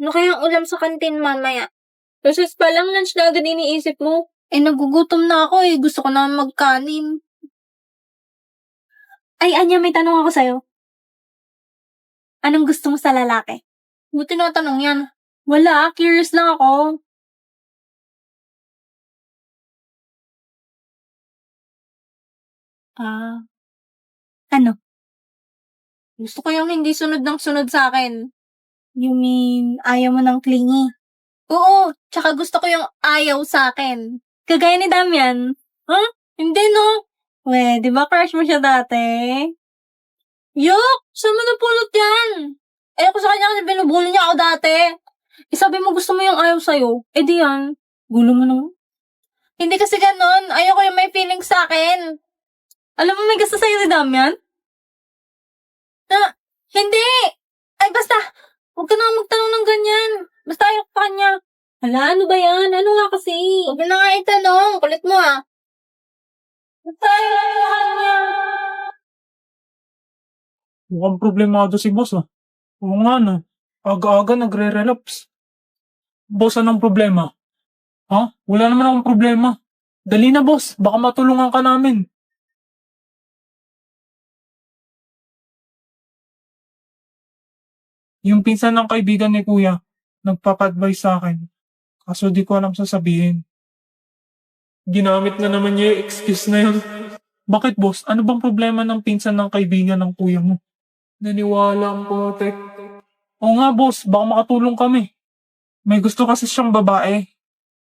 Ano kayang ulam sa kantin mamaya? Recess pa lang, lunch na agad iniisip mo. Nagugutom na ako eh. Gusto ko na magkanin. Ay, Anya, may tanong ako sa'yo. Anong gusto mo sa lalaki? Mo tinatanong yan. Wala, curious lang ako. Ano? Gusto ko yung hindi sunod ng sunod sa akin. You mean, ayaw mo ng clingy? Oo, tsaka gusto ko yung ayaw sa akin. Kagaya ni Damian. Huh? Hindi no. We, di ba crush mo siya dati? Yuck! Saan mo napulot yan? Ako sa kanya kasi binubuli niya ako dati. Sabi mo gusto mo yung ayaw sa'yo. Di yan. Gulo mo naman. Hindi kasi ganun. Ayoko yung may feelings sa akin. Alam mo may gusto sa'yo si Damian? Hindi! Ay, basta! Huwag ka na magtanong ng ganyan. Basta ayok pa kanya. Hala, ano ba yan? Ano nga kasi? Huwag na nga itanong. Kulit mo ah. Basta ayok pa kanya. Mukhang problemado si boss ah. Oo nga no. Aga-aga nagre-relapse. Boss, anong problema? Ha? Wala naman akong problema. Dali na boss, baka matulungan ka namin. Yung pinsan ng kaibigan ni kuya, nagpapa-advise sa akin. Kaso di ko alam sasabihin. Ginamit na naman niya yung excuse na yun. Bakit boss? Ano bang problema ng pinsan ng kaibigan ng kuya mo? Naniwala ang potek. Oo nga boss, baka makatulong kami. May gusto kasi siyang babae.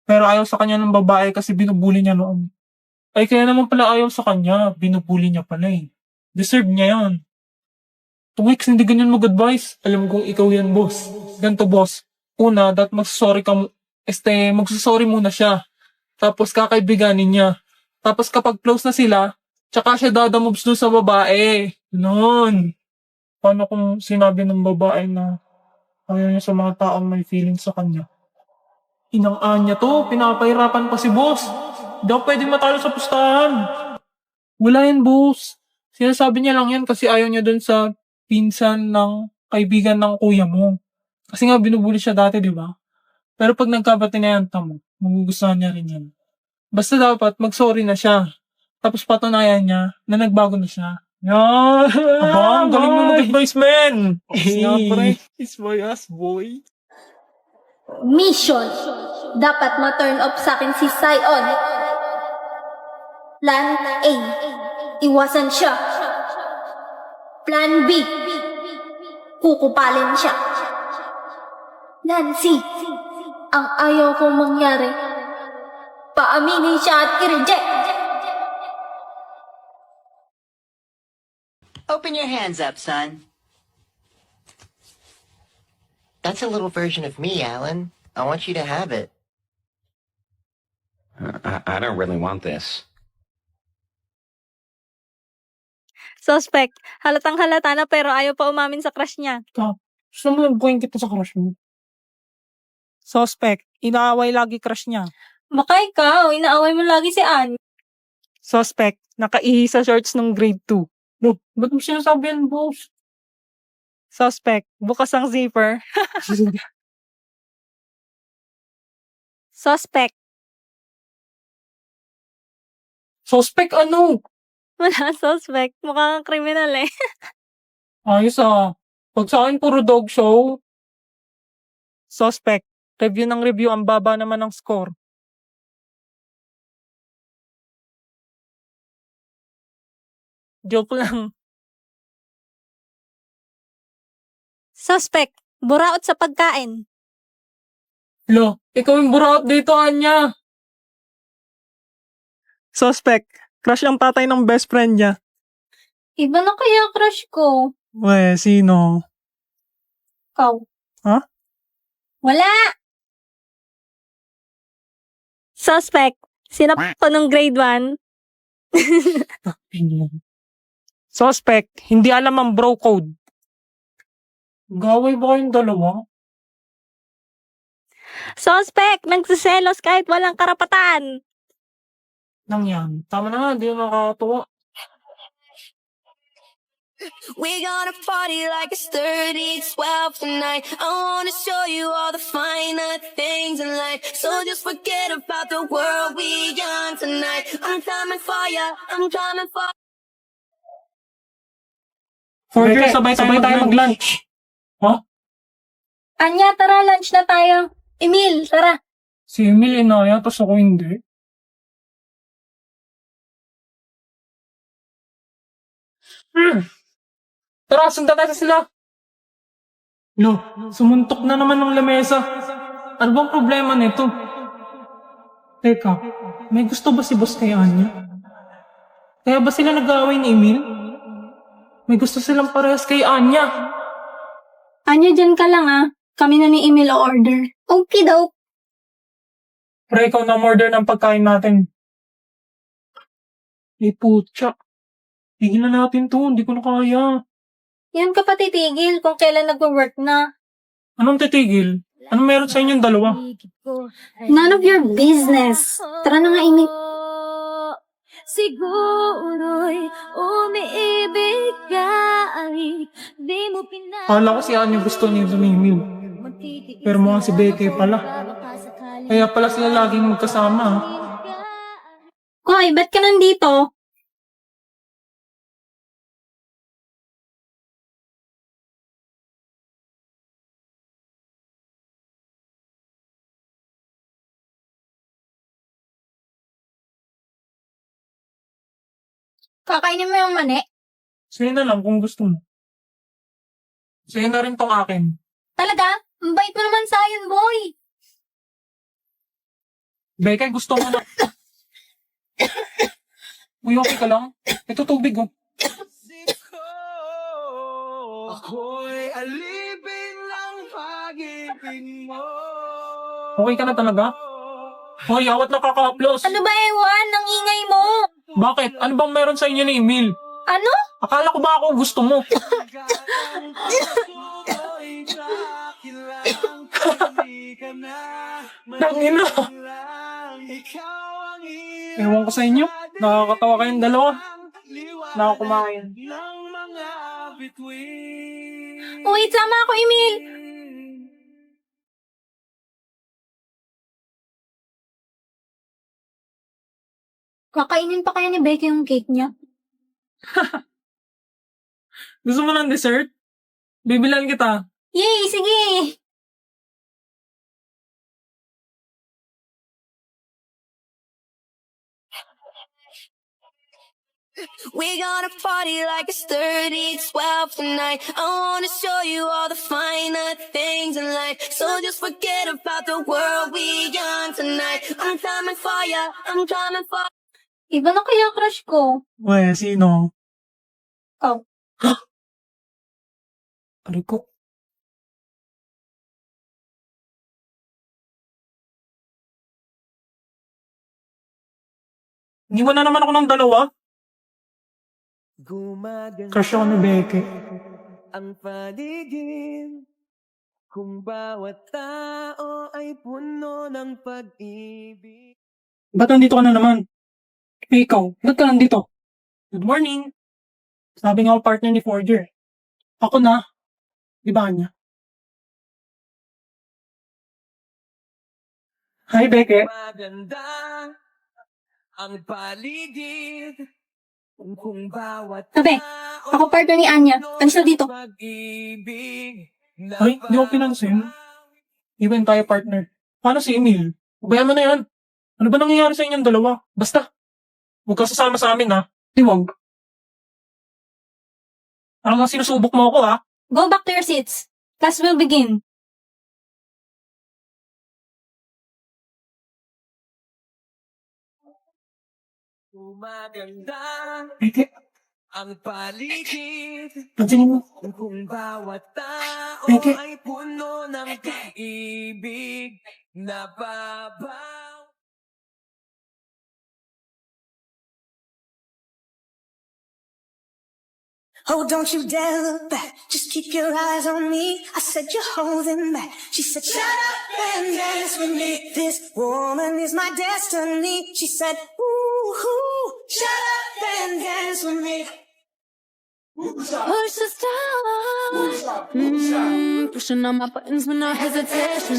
Pero ayaw sa kanya ng babae kasi binubuli niya noon. Ay kaya naman pala ayaw sa kanya, binubuli niya pala eh. Deserve niya yan. 2 weeks hindi ganyan mag-advise. Alam kong ikaw yan boss. Ganto boss. Una, magsasorry ka magsasorry muna siya. Tapos kakaibiganin niya. Tapos kapag close na sila, tsaka siya dadamoves dun sa babae. Noon. Paano kung sinabi ng babae na ayaw niya sa mga taong may feeling sa kanya? Inang niya to, pinapahirapan pa si boss. Di ako pwede matalo sa pustahan. Wala yan, boss. Sinasabi niya lang yan kasi ayaw niya dun sa pinsan ng kaibigan ng kuya mo. Kasi nga binubuli siya dati, di ba? Pero pag nagkabatinayanta mo, magugustuhan niya rin yan. Basta dapat mag-sorry na siya. Tapos patunayan niya na nagbago na siya. Yan! Aba, ang galing mo mag-advise, man! Nga, pre. It's my ass, boy. Mission. Dapat ma-turn off sa akin si Sion. Plan A. Iwasan siya. Plan B. Kukupalin siya. Plan C. Ang ayaw kong mangyari. Paaminin siya at i-reject. Open your hands up, son. That's a little version of me, Alan. I want you to have it. I don't really want this. Suspect. Halatang halata na pero ayaw pa umamin sa crush niya. Gusto mo nagbuhin kita sa crush mo? Suspect. Inaaway lagi crush niya. Baka ikaw, inaaway mo lagi si Ann. Suspect. Nakaihi sa shorts ng grade 2. No, ba't mo sinasabi yan, boss? Suspect. Bukas ang zipper. Suspect. Suspect ano? Wala, suspect. Mukhang kriminal eh. Ayos ah. Pag sa akin puro dog show. Suspect. Review ng review, ang baba naman ng score. Joke lang. Suspect. Buraot sa pagkain. Lo, ikaw yung buraot dito, Anya. Suspect. Crush ang tatay ng best friend niya. Iba na kaya crush ko? We, sino? Ikaw. Ha? Wala! Suspect. Sinap ko nung grade 1. Suspect. Hindi alam ang bro code. Gaway ba kayong dalawa? Suspect. Nagsiselos kahit walang karapatan. Nang yan. Tama na nga, hindi na nakakatuwa. We gonna party like it's 3012 tonight. I wanna show you all the finer things in life. So just forget about the world we on tonight. I'm coming for ya, I'm coming for Order, sabay tayo mag-lunch. Ha? Anya, tara, lunch na tayo. Emil, tara. Si Emil inaya, tapos ako hindi. Tara, sundan natin sila. No, sumuntok na naman ng lamesa. Ano bang problema nito? Teka, may gusto ba si boss kay Anya? Kaya ba sila nag-aaway ni Emil? May gusto silang parehas kay Anya. Anya, dyan ka lang ah. Kami na ni Emil o order. Okay daw. Pre, ikaw na order ng pagkain natin. Putya. Tigil na natin to, hindi ko na kaya. Yan ka pa titigil kung kailan nag-work na. Anong titigil? Anong meron sa inyong dalawa? None of your business. Tara na nga, Emil. Siguro'y umiibig ka ay di mo Kala ko si Anya gusto niya ni Emil. Pero mukhang si Becky pala. Kaya pala sila laging magkasama. Hoy, ba't ka nandito? Kakainin mo yung mani? Sa'yo na lang kung gusto mo. Sa'yo na rin tong akin. Talaga? Ang bait mo naman sa akin, boy. Becky, gusto mo na. Uy, okay ka lang? Ito tubig, oh. Ako'y alipin ng pag-ibig mo. Okay ka na talaga? Hoy, awat nakaka-upload. Ano ba, Ewan? Ang ingay mo. Bakit? Ano bang meron sa inyo ni Emil? Ano? Akala ko ba ako gusto mo? Tangina. Ewan ko sa inyo. Nakakatawa kayong dalawa. Nakakumain. Uy, sama ako, Emil. Kakainin pa kaya ni Becky yung cake niya? Gusto mo ng dessert? Bibilan kita. Yay, sige. We gonna party like it's 3012 tonight. I wanna show you all the finer things in life. So just forget about the world we on tonight. I'm coming for ya, I'm coming for Iba na kaya crush ko. Uy, sino? Ikaw. Aray ko. Iniwan na naman ako ng dalawa. Crush ako ni Becky. Ang paligid kung bawat tao ay puno ng pag-ibig. Ba't nandito ka na naman? Eh, ikaw, ba't ka nandito? Good morning. Sabi nga ako partner ni Forger. Ako na. Di ba niya? Hi, Becky. Maganda ang paligid kung bawat Sabi, ako partner ni Anya. Alis na dito. pag-ibig. Ay, di ko pinansin. Even tayo partner. Paano si Emil? Ubayan mo na yan. Ano ba nangyayari sa inyong dalawa? Basta, huwag ka sasama sa amin, ha? Di wag. Parang nga sinusubok mo ako, ha? Go back to your seats. Class will begin. Maganda Becky, ang paligid pansinin mo. kung bawat tao Becky. ay puno ng pag-ibig. Nababaw. Oh, don't you dare look back. Just keep your eyes on me. I said you're holding back. She said, shut up and dance with me. This woman is my destiny. She said, ooh, shut up and dance with me. Push the stars. Pushing on my buttons with no hesitation.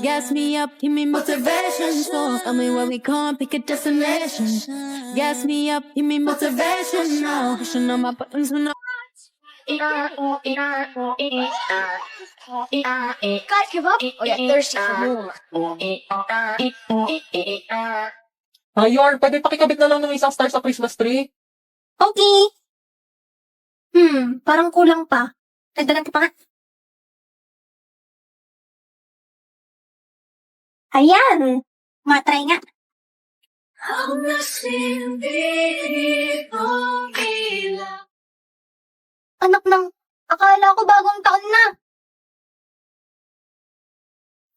Gas me up, give me motivation. So tell me where we going, pick a destination. Gas me up, give me motivation. Now pushing on my buttons with no. Guys, give up? Oh, yeah, thirsty for more. Ayor, pwede pakikabit na lang ng isang star sa Christmas tree? Okay. Parang kulang pa. Dagdagan ko pa nga. Ayan! Matry nga. Anak ng, akala ko bagong taon na.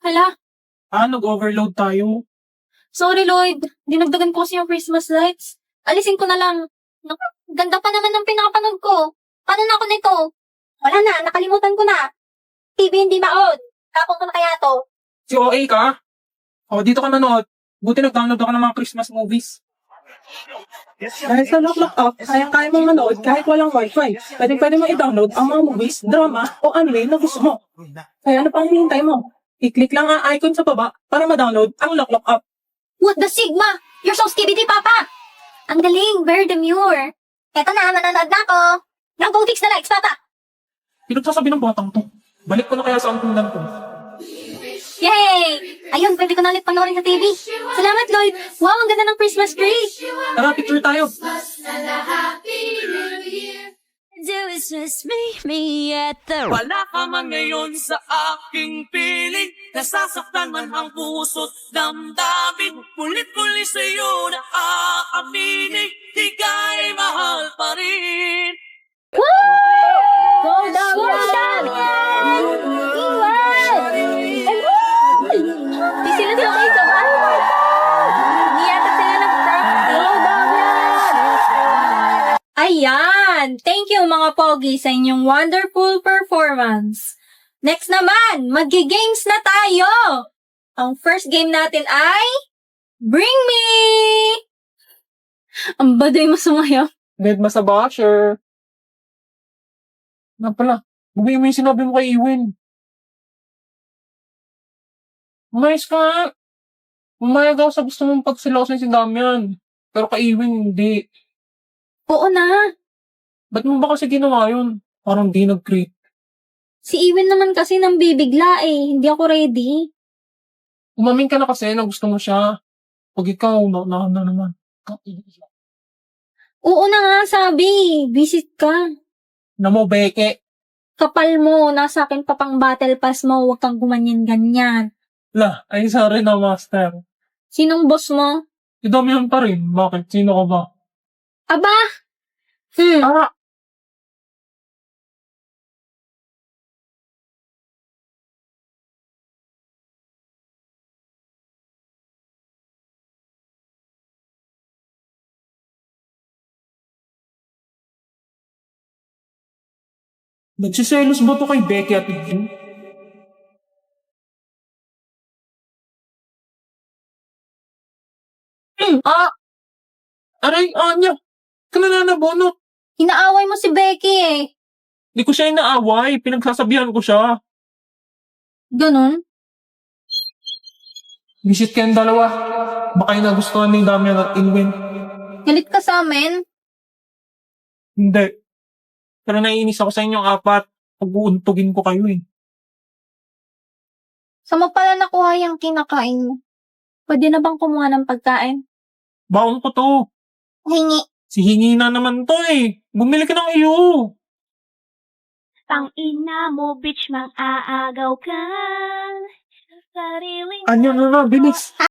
Hala, Nag-overload tayo. sorry Lloyd. Dinagdagan ko kasi yung Christmas lights. Alisin ko na lang. Naku, ganda pa naman ng pinakapanood ko. Paano na ako nito? Wala na, nakalimutan ko na. TV hindi ma-on. Tapon ko na kaya to. Si OA ka? O, dito ka nanood. Buti nag-download ako ng mga Christmas movies. Dahil sa Lock Up, kaya mong manood kahit walang wifi. Pwede mo i-download ang mga movies, drama, o anime na gusto mo. Kaya ano pang hinihintay mo? I-click lang ang icon sa baba para ma-download ang Lock Up. What the Sigma? You're so skibidi, Papa! Ang galing, very demure. Eto na, manonood na ako. Now go fix the lights, Papa! Pinagsasabi ng batang to. Balik ko na kaya sa ampunan ko. Yay! Ayun, pwede ko na ulit panoorin sa TV. Salamat, Lloyd. Wow, ang ganda ng Christmas tree. Tara, picture tayo. Do is just me at the. Wala ka man ngayon sa aking piling. Nasasaktan man ang puso't damdamin. Kulit-kulit sa'yo na aaminin. Di ka'y mahal pa rin. Go down, go down! Di sila sabay sabay. Hindi yata sila Ayan! Thank you mga pogi sa inyong wonderful performance. Next naman, maggi-games na tayo! Ang first game natin ay Bring Me! Ang baday mo sumayaw. Dead ma sa basher. Na pala, bumili mo yung sinabi mo kay Iwin. Umayos ka nga. Umayag ako sa gusto mong pagsilosin si Damian. Pero kay Iwin, hindi. Oo na. Ba't mo ba kasi ginawa yun? Parang di nag-create. Si Iwin naman kasi nang bibigla eh. Hindi ako ready. Umamin ka na kasi na gusto mo siya. Pag ikaw, naunahan na naman. Oo na nga, sabi. Visit ka. Na mo, beke. Kapal mo, nasa akin pa pang battle pass mo. Huwag kang gumanyan-ganyan. La, ay sorry na, master. Sinong boss mo? Si Damian pa rin. Bakit? Sino ka ba? Aba! Ah! Nagsiselos ba to kay Becky at Ibu? Aray, Anya! Ka na nanabunot. Inaaway mo si Becky eh. Di ko siya inaaway. Pinagsasabihan ko siya. Ganun? Visit kayong dalawa. Baka yung nagustuhan ni Damian at Inwin. Galit ka sa amin? Hindi. Pero naiinis ako sa inyong apat. Pag-uuntugin ko kayo eh. Saan mo pala nakuha yung kinakain mo? Pwede na bang kumuha ng pagkain? Baon ko to. Hingi. Si hingi na naman to eh. Bumili ka ng iyo. Tang ina mo, bitch, mang aagaw ka. Sariling Anya na na, bilis.